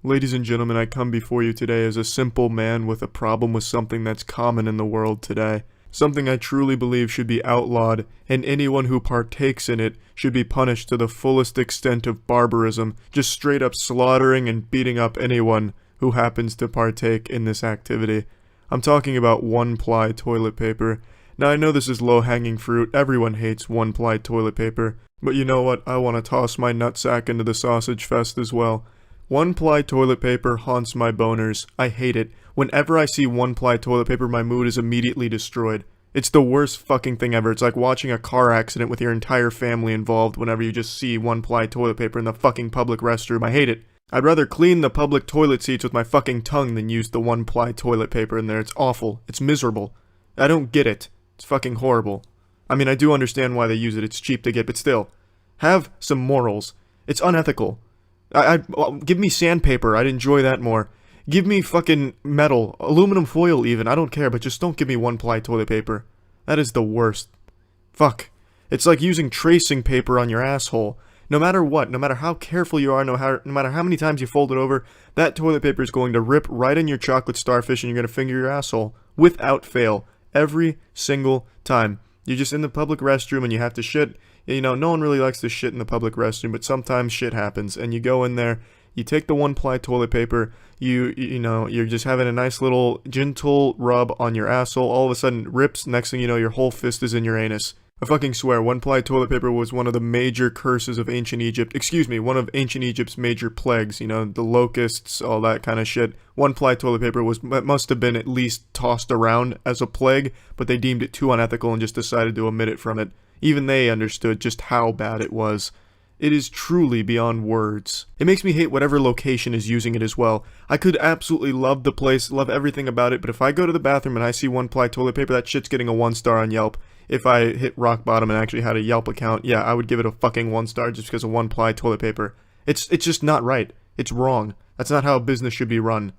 Ladies and gentlemen, I come before you today as a simple man with a problem with something that's common in the world today. Something I truly believe should be outlawed, and anyone who partakes in it should be punished to the fullest extent of barbarism, just straight up slaughtering and beating up anyone who happens to partake in this activity. I'm talking about one-ply toilet paper. Now I know this is low-hanging fruit, everyone hates one-ply toilet paper, but you know what, I want to toss my nutsack into the sausage fest as well. One-ply toilet paper haunts my boners. I hate it. Whenever I see one-ply toilet paper, my mood is immediately destroyed. It's the worst fucking thing ever. It's like watching a car accident with your entire family involved whenever you just see one-ply toilet paper in the fucking public restroom. I hate it. I'd rather clean the public toilet seats with my fucking tongue than use the one-ply toilet paper in there. It's awful. It's miserable. I don't get it. It's fucking horrible. I mean, I do understand why they use it. It's cheap to get, but still. Have some morals. It's unethical. Give me sandpaper, I'd enjoy that more. Give me fucking metal, aluminum foil even, I don't care, but just don't give me one-ply toilet paper. That is the worst. Fuck. It's like using tracing paper on your asshole. No matter what, no matter how careful you are, no matter how many times you fold it over, that toilet paper is going to rip right in your chocolate starfish and you're going to finger your asshole. Without fail. Every single time. You're just in the public restroom and you have to shit. You know, no one really likes to shit in the public restroom, but sometimes shit happens, and you go in there, you take the one-ply toilet paper, you know, you're just having a nice little gentle rub on your asshole, all of a sudden it rips, next thing you know, your whole fist is in your anus. I fucking swear, one-ply toilet paper was one of the major curses of ancient Egypt, one of ancient Egypt's major plagues, you know, the locusts, all that kind of shit. One-ply toilet paper must have been at least tossed around as a plague, but they deemed it too unethical and just decided to omit it from it. Even they understood just how bad it was. It is truly beyond words. It makes me hate whatever location is using it as well. I could absolutely love the place, love everything about it, but if I go to the bathroom and I see one-ply toilet paper, that shit's getting a 1-star on Yelp. If I hit rock bottom and actually had a Yelp account, yeah, I would give it a fucking 1-star just because of one-ply toilet paper. It's just not right. It's wrong. That's not how a business should be run.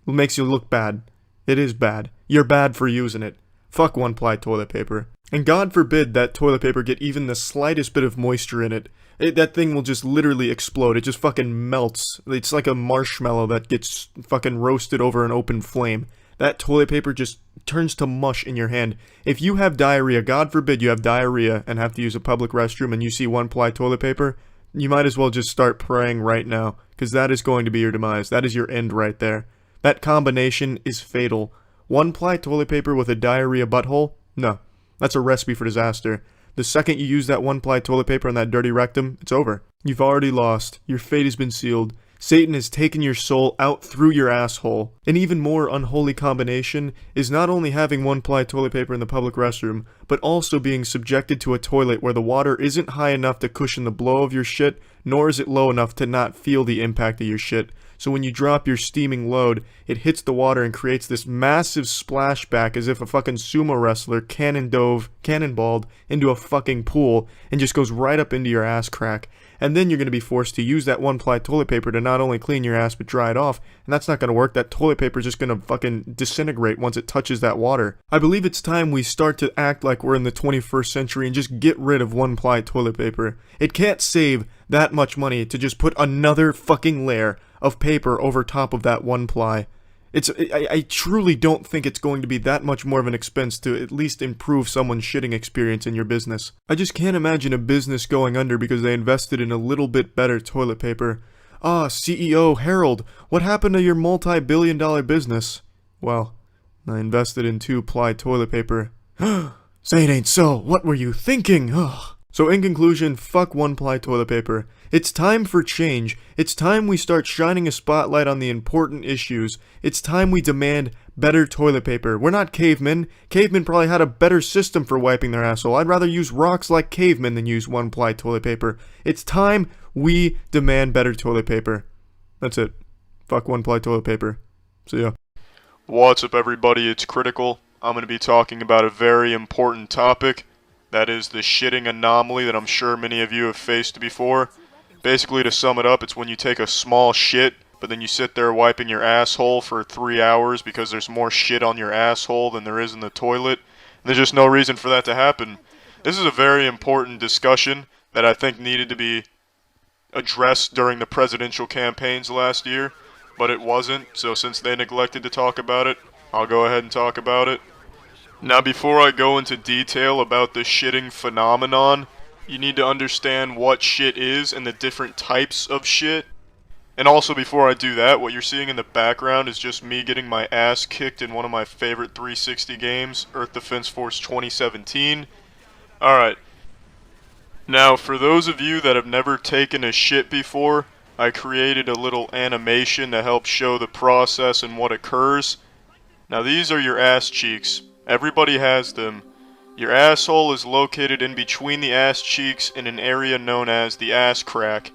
It makes you look bad. It is bad. You're bad for using it. Fuck one-ply toilet paper. And God forbid that toilet paper get even the slightest bit of moisture in it. That thing will just literally explode. It just fucking melts. It's like a marshmallow that gets fucking roasted over an open flame. That toilet paper just turns to mush in your hand. If you have diarrhea, God forbid you have diarrhea and have to use a public restroom and you see one-ply toilet paper, you might as well just start praying right now, because that is going to be your demise. That is your end right there. That combination is fatal. One-ply toilet paper with a diarrhea butthole? No. That's a recipe for disaster. The second you use that one-ply toilet paper on that dirty rectum, it's over. You've already lost. Your fate has been sealed. Satan has taken your soul out through your asshole. An even more unholy combination is not only having one-ply toilet paper in the public restroom, but also being subjected to a toilet where the water isn't high enough to cushion the blow of your shit, nor is it low enough to not feel the impact of your shit. So when you drop your steaming load, it hits the water and creates this massive splashback as if a fucking sumo wrestler cannonballed into a fucking pool and just goes right up into your ass crack. And then you're going to be forced to use that one-ply toilet paper to not only clean your ass but dry it off. And that's not going to work. That toilet paper is just going to fucking disintegrate once it touches that water. I believe it's time we start to act like we're in the 21st century and just get rid of one-ply toilet paper. It can't save that much money to just put another fucking layer of paper over top of that one-ply. I truly don't think it's going to be that much more of an expense to at least improve someone's shitting experience in your business. I just can't imagine a business going under because they invested in a little bit better toilet paper. Ah, CEO Harold, what happened to your multi-billion-dollar business? Well, I invested in 2-ply toilet paper. Say it ain't so. What were you thinking? So in conclusion, fuck one-ply toilet paper. It's time for change. It's time we start shining a spotlight on the important issues. It's time we demand better toilet paper. We're not cavemen. Cavemen probably had a better system for wiping their asshole. I'd rather use rocks like cavemen than use one-ply toilet paper. It's time we demand better toilet paper. That's it. Fuck one-ply toilet paper. See ya. What's up, everybody? It's Critical. I'm going to be talking about a very important topic. That is the shitting anomaly that I'm sure many of you have faced before. Basically, to sum it up, it's when you take a small shit, but then you sit there wiping your asshole for 3 hours because there's more shit on your asshole than there is in the toilet. There's just no reason for that to happen. This is a very important discussion that I think needed to be addressed during the presidential campaigns last year. but it wasn't, so since they neglected to talk about it, I'll go ahead and talk about it. Now, before I go into detail about the shitting phenomenon, you need to understand what shit is and the different types of shit. And also, before I do that, what you're seeing in the background is just me getting my ass kicked in one of my favorite 360 games, Earth Defense Force 2017. Alright. Now, for those of you that have never taken a shit before, I created a little animation to help show the process and what occurs. Now, these are your ass cheeks. Everybody has them. Your asshole is located in between the ass cheeks in an area known as the ass crack.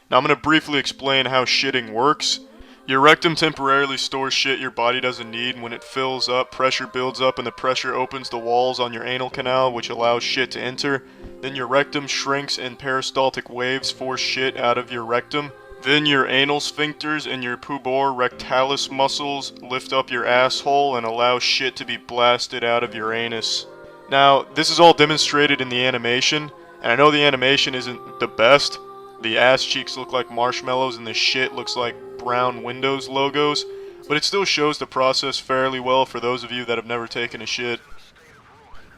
Now I'm going to briefly explain how shitting works. Your rectum temporarily stores shit your body doesn't need, and when it fills up, pressure builds up and the pressure opens the walls on your anal canal, which allows shit to enter. Then your rectum shrinks and peristaltic waves force shit out of your rectum. Then your anal sphincters and your pubor rectalis muscles lift up your asshole and allow shit to be blasted out of your anus. Now, this is all demonstrated in the animation, and I know the animation isn't the best. The ass cheeks look like marshmallows and the shit looks like brown Windows logos, but it still shows the process fairly well for those of you that have never taken a shit.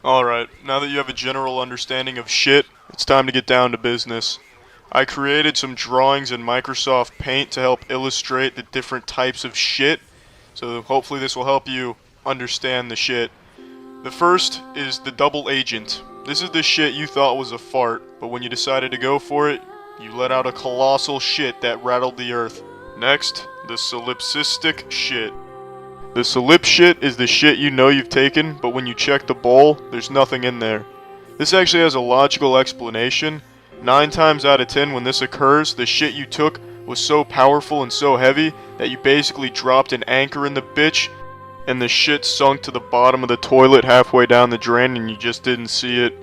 Alright, now that you have a general understanding of shit, it's time to get down to business. I created some drawings in Microsoft Paint to help illustrate the different types of shit, so hopefully this will help you understand the shit. The first is the double agent. This is the shit you thought was a fart, but when you decided to go for it, you let out a colossal shit that rattled the earth. Next, the solipsistic shit. The solip shit is the shit you know you've taken, but when you check the bowl, there's nothing in there. This actually has a logical explanation. 9 times out of 10 when this occurs, the shit you took was so powerful and so heavy that you basically dropped an anchor in the bitch, and the shit sunk to the bottom of the toilet halfway down the drain and you just didn't see it.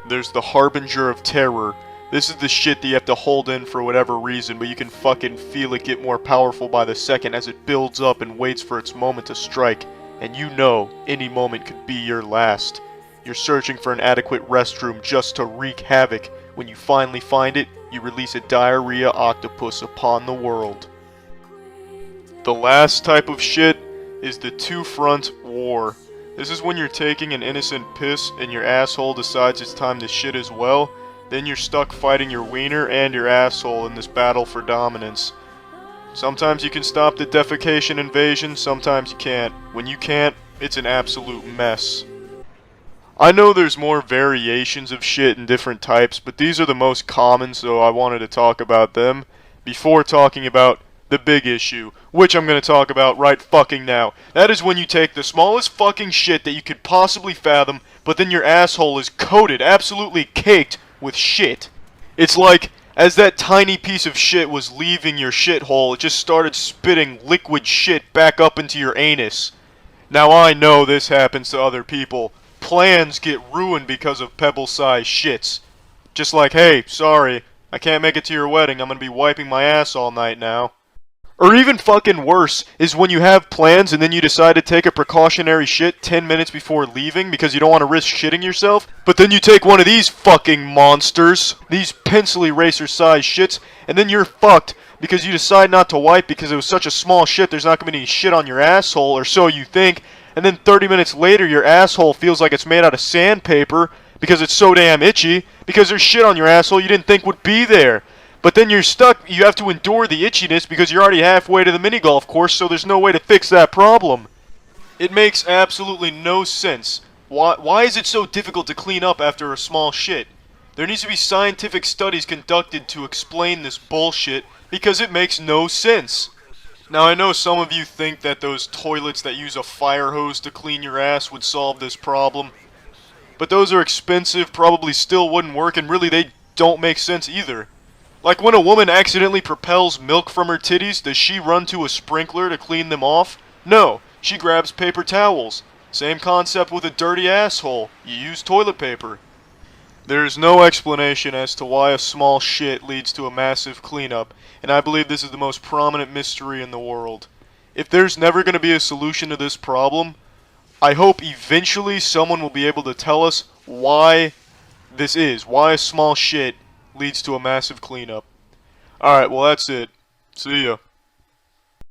There's the harbinger of terror. This is the shit that you have to hold in for whatever reason, but you can fucking feel it get more powerful by the second as it builds up and waits for its moment to strike. And you know, any moment could be your last. You're searching for an adequate restroom just to wreak havoc. When you finally find it, you release a diarrhea octopus upon the world. The last type of shit is the two-front war. This is when you're taking an innocent piss and your asshole decides it's time to shit as well. Then you're stuck fighting your wiener and your asshole in this battle for dominance. Sometimes you can stop the defecation invasion, sometimes you can't. When you can't, it's an absolute mess. I know there's more variations of shit in different types, but these are the most common, so I wanted to talk about them before talking about the big issue, which I'm going to talk about right fucking now. That is when you take the smallest fucking shit that you could possibly fathom, but then your asshole is coated, absolutely caked with shit. It's like, as that tiny piece of shit was leaving your shithole, it just started spitting liquid shit back up into your anus. Now I know this happens to other people. Plans get ruined because of pebble-sized shits. Just like, hey, sorry, I can't make it to your wedding, I'm gonna be wiping my ass all night now. Or even fucking worse is when you have plans and then you decide to take a precautionary shit 10 minutes before leaving because you don't want to risk shitting yourself, but then you take one of these fucking monsters, these pencil eraser sized shits, and then you're fucked because you decide not to wipe because it was such a small shit there's not going to be any shit on your asshole, or so you think, and then 30 minutes later your asshole feels like it's made out of sandpaper because it's so damn itchy because there's shit on your asshole you didn't think would be there. But then you're stuck, you have to endure the itchiness because you're already halfway to the mini golf course, so there's no way to fix that problem. It makes absolutely no sense. Why is it so difficult to clean up after a small shit? There needs to be scientific studies conducted to explain this bullshit because it makes no sense. Now I know some of you think that those toilets that use a fire hose to clean your ass would solve this problem. But those are expensive, probably still wouldn't work, and really they don't make sense either. Like when a woman accidentally propels milk from her titties, does she run to a sprinkler to clean them off? No, she grabs paper towels. Same concept with a dirty asshole. You use toilet paper. There is no explanation as to why a small shit leads to a massive cleanup, and I believe this is the most prominent mystery in the world. If there's never going to be a solution to this problem, I hope eventually someone will be able to tell us why this is, why a small shit leads to a massive cleanup. Alright, well that's it. See ya.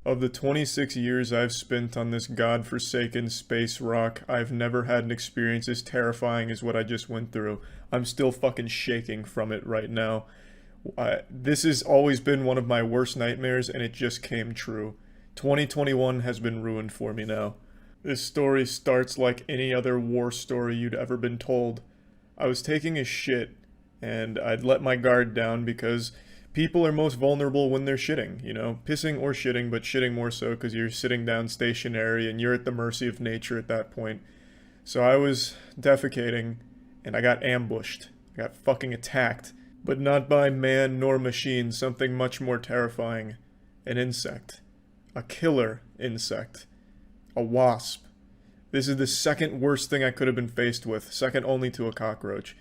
Of the 26 years I've spent on this godforsaken space rock, I've never had an experience as terrifying as what I just went through. I'm still fucking shaking from it right now. This has always been one of my worst nightmares, and it just came true. 2021 has been ruined for me now. This story starts like any other war story you'd ever been told. I was taking a shit, and I'd let my guard down because people are most vulnerable when they're shitting, you know? Pissing or shitting, but shitting more so because you're sitting down stationary and you're at the mercy of nature at that point. So I was defecating, and I got ambushed. I got fucking attacked. But not by man nor machine, something much more terrifying. An insect. A killer insect. A wasp. This is the second worst thing I could have been faced with, second only to a cockroach.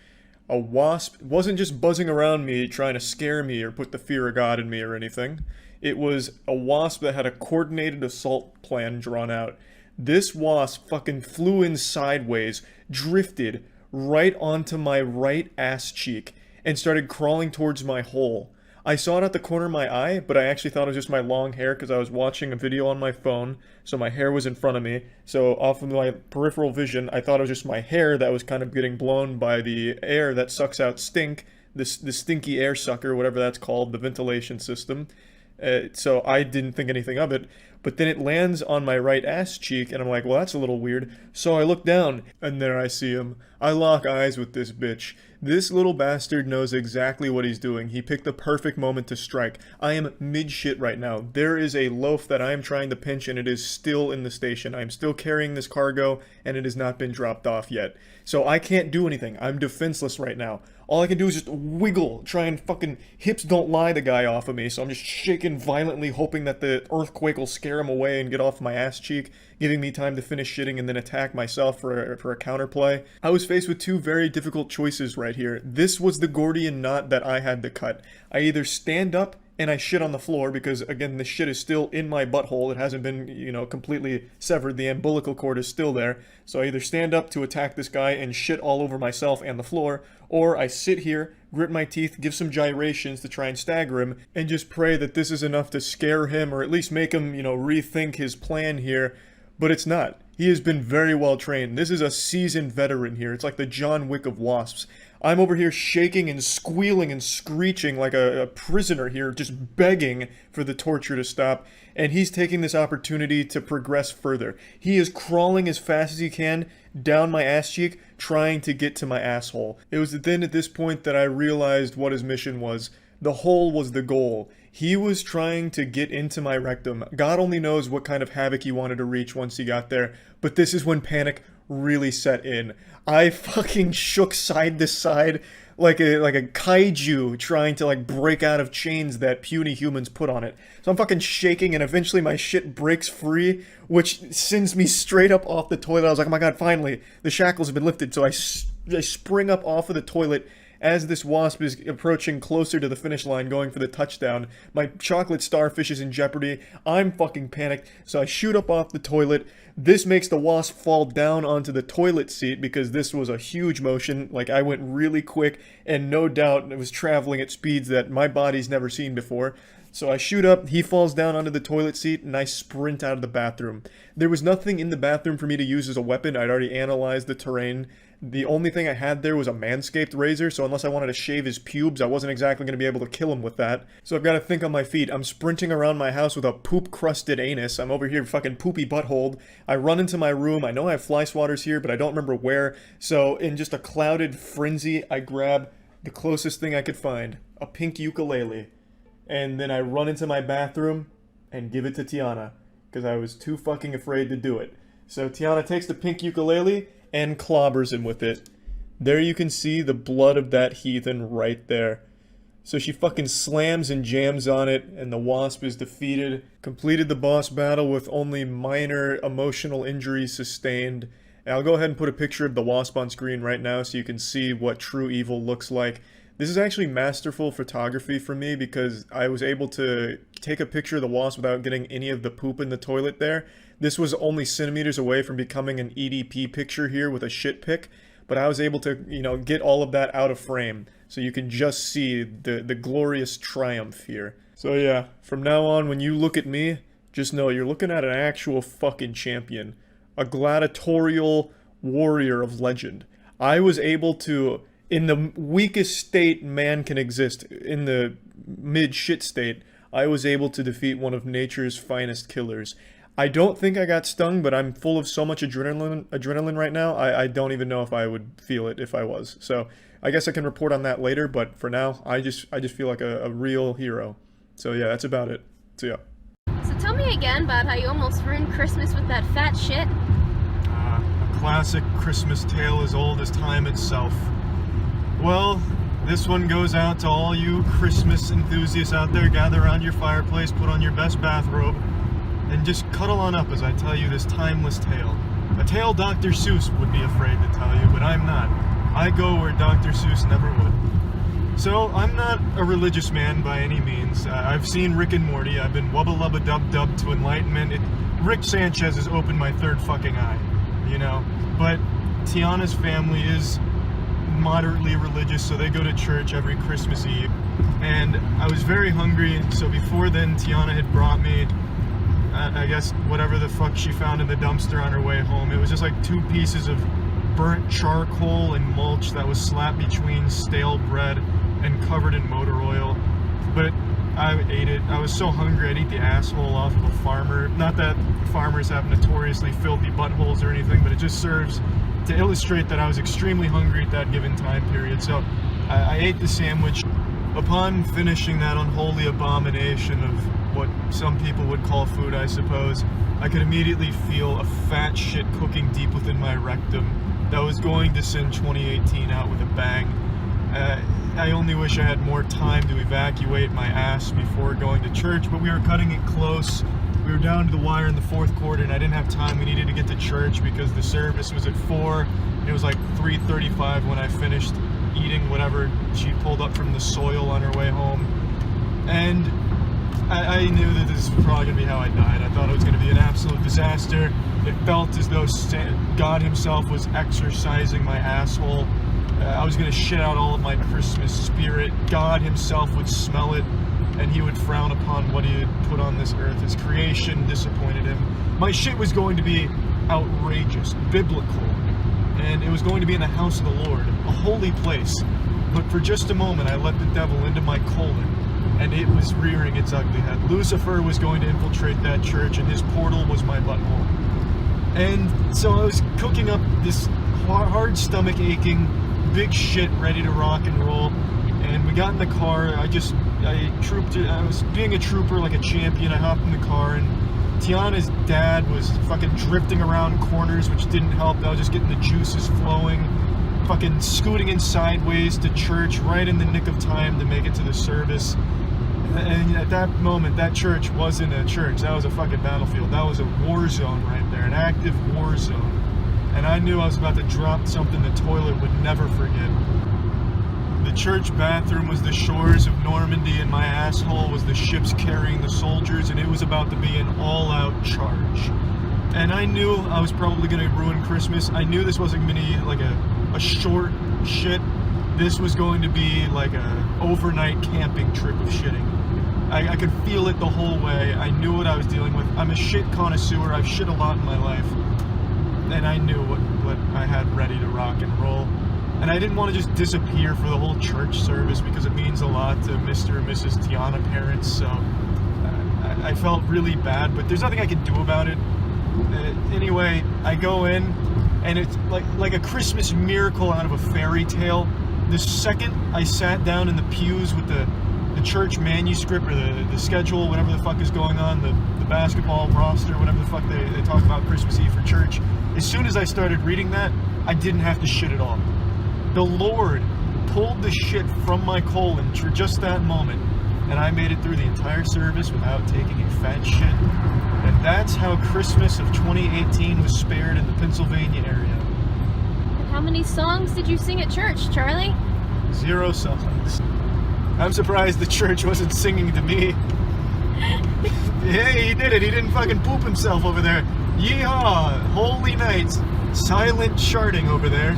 A wasp wasn't just buzzing around me trying to scare me or put the fear of God in me or anything. It was a wasp that had a coordinated assault plan drawn out. This wasp fucking flew in sideways, drifted right onto my right ass cheek, and started crawling towards my hole. I saw it at the corner of my eye, but I actually thought it was just my long hair because I was watching a video on my phone, so my hair was in front of me. So off of my peripheral vision, I thought it was just my hair that was kind of getting blown by the air that sucks out stink, the stinky air sucker, whatever that's called, the ventilation system. So I didn't think anything of it, but then it lands on my right ass cheek, and I'm like, well, that's a little weird. So I look down, and there I see him. I lock eyes with this bitch. This little bastard knows exactly what he's doing. He picked the perfect moment to strike. I am mid-shit right now. There is a loaf that I am trying to pinch, and it is still in the station. I am still carrying this cargo, and it has not been dropped off yet. So I can't do anything. I'm defenseless right now. All I can do is just wiggle, try and fucking hips don't lie the guy off of me, so I'm just shaking violently, hoping that the earthquake will scare him away and get off my ass cheek, giving me time to finish shitting and then attack myself for a counterplay. I was faced with two very difficult choices right here. This was the Gordian knot that I had to cut. I either stand up and I shit on the floor because, again, the shit is still in my butthole. It hasn't been, completely severed. The umbilical cord is still there. So I either stand up to attack this guy and shit all over myself and the floor, or I sit here, grit my teeth, give some gyrations to try and stagger him, and just pray that this is enough to scare him or at least make him, rethink his plan here. But it's not. He has been very well trained. This is a seasoned veteran here. It's like the John Wick of wasps. I'm over here shaking and squealing and screeching like a prisoner here, just begging for the torture to stop, and he's taking this opportunity to progress further. He is crawling as fast as he can down my ass cheek, trying to get to my asshole. It was then at this point that I realized what his mission was. The hole was the goal. He was trying to get into my rectum. God only knows what kind of havoc he wanted to reach once he got there, but this is when panic really set in. I fucking shook side to side like a kaiju trying to break out of chains that puny humans put on it. So I'm fucking shaking, and eventually my shit breaks free, which sends me straight up off the toilet. I was like, oh my god, finally, the shackles have been lifted. So I spring up off of the toilet as this wasp is approaching closer to the finish line, going for the touchdown. My chocolate starfish is in jeopardy. I'm fucking panicked, so I shoot up off the toilet. This makes the wasp fall down onto the toilet seat because this was a huge motion. I went really quick, and no doubt it was traveling at speeds that my body's never seen before. So I shoot up, he falls down onto the toilet seat, and I sprint out of the bathroom. There was nothing in the bathroom for me to use as a weapon. I'd already analyzed the terrain. The only thing I had there was a Manscaped razor, so unless I wanted to shave his pubes, I wasn't exactly going to be able to kill him with that. So I've got to think on my feet. I'm sprinting around my house with a poop-crusted anus. I'm over here fucking poopy butthole. I run into my room. I know I have fly swatters here, but I don't remember where. So in just a clouded frenzy, I grab the closest thing I could find, a pink ukulele. And then I run into my bathroom and give it to Tiana, because I was too fucking afraid to do it. So Tiana takes the pink ukulele and clobbers him with it. There you can see the blood of that heathen right there. So she fucking slams and jams on it, and the wasp is defeated. Completed the boss battle with only minor emotional injuries sustained. And I'll go ahead and put a picture of the wasp on screen right now so you can see what true evil looks like. This is actually masterful photography for me because I was able to take a picture of the wasp without getting any of the poop in the toilet there. This was only centimeters away from becoming an EDP picture here with a shit pic, but I was able to, get all of that out of frame, so you can just see the glorious triumph here. So yeah, from now on, when you look at me, just know you're looking at an actual fucking champion. A gladiatorial warrior of legend. I was able to, in the weakest state man can exist, in the mid-shit state, I was able to defeat one of nature's finest killers. I don't think I got stung, but I'm full of so much adrenaline right now, I don't even know if I would feel it if I was. So I guess I can report on that later, but for now, I just feel like a real hero. So yeah, that's about it. So yeah. So tell me again about how you almost ruined Christmas with that fat shit. A classic Christmas tale as old as time itself. Well, this one goes out to all you Christmas enthusiasts out there. Gather around your fireplace, put on your best bathrobe, and just cuddle on up as I tell you this timeless tale. A tale Dr. Seuss would be afraid to tell you, but I'm not. I go where Dr. Seuss never would. So, I'm not a religious man by any means. I've seen Rick and Morty. I've been wubba-lubba-dub-dub to enlightenment. Rick Sanchez has opened my third fucking eye, you know? But Tiana's family is moderately religious, so they go to church every Christmas Eve. And I was very hungry, so before then, Tiana had brought me, I guess, whatever the fuck she found in the dumpster on her way home. It was just like 2 pieces of burnt charcoal and mulch that was slapped between stale bread and covered in motor oil. But I ate it. I was so hungry I'd eat the asshole off of a farmer. Not that farmers have notoriously filthy buttholes or anything, but it just serves to illustrate that I was extremely hungry at that given time period. So I ate the sandwich. Upon finishing that unholy abomination of what some people would call food, I suppose, I could immediately feel a fat shit cooking deep within my rectum that was going to send 2018 out with a bang. I only wish I had more time to evacuate my ass before going to church, but we were cutting it close. We were down to the wire in the 4th quarter, and I didn't have time. We needed to get to church because the service was at 4. It was like 3:35 when I finished eating whatever she pulled up from the soil on her way home. And I knew that this was probably going to be how I died. I thought it was going to be an absolute disaster. It felt as though God himself was exorcising my asshole. I was going to shit out all of my Christmas spirit. God himself would smell it, and he would frown upon what he had put on this earth. His creation disappointed him. My shit was going to be outrageous, biblical, and it was going to be in the house of the Lord, a holy place. But for just a moment, I let the devil into my colon, and it was rearing its ugly head. Lucifer was going to infiltrate that church, and his portal was my butthole. And so I was cooking up this hard stomach aching, big shit ready to rock and roll, and we got in the car. I was being a trooper like a champion. I hopped in the car, and Tiana's dad was fucking drifting around corners, which didn't help. I was just getting the juices flowing, fucking scooting in sideways to church right in the nick of time to make it to the service. And at that moment, that church wasn't a church. That was a fucking battlefield. That was a war zone right there, an active war zone. And I knew I was about to drop something the toilet would never forget. The church bathroom was the shores of Normandy, and my asshole was the ships carrying the soldiers, and it was about to be an all-out charge. And I knew I was probably going to ruin Christmas. I knew this wasn't going to be like a short shit. This was going to be like a overnight camping trip of shitting. I could feel it the whole way. I knew what I was dealing with. I'm a shit connoisseur. I've shit a lot in my life. And I knew what I had ready to rock and roll. And I didn't want to just disappear for the whole church service because it means a lot to Mr. and Mrs. Tiana parents. So I felt really bad, but there's nothing I can do about it. Anyway, I go in, and it's like a Christmas miracle out of a fairy tale. The second I sat down in the pews with the church manuscript or the schedule, whatever the fuck is going on, the basketball roster, whatever the fuck they talk about Christmas Eve for church, as soon as I started reading that, I didn't have to shit at all. The Lord pulled the shit from my colon for just that moment, and I made it through the entire service without taking a fat shit. And that's how Christmas of 2018 was spared in the Pennsylvania area. And how many songs did you sing at church, Charlie? 0 songs. I'm surprised the church wasn't singing to me. Hey, he did it. He didn't fucking poop himself over there. Yeehaw! Holy night. Silent charting over there.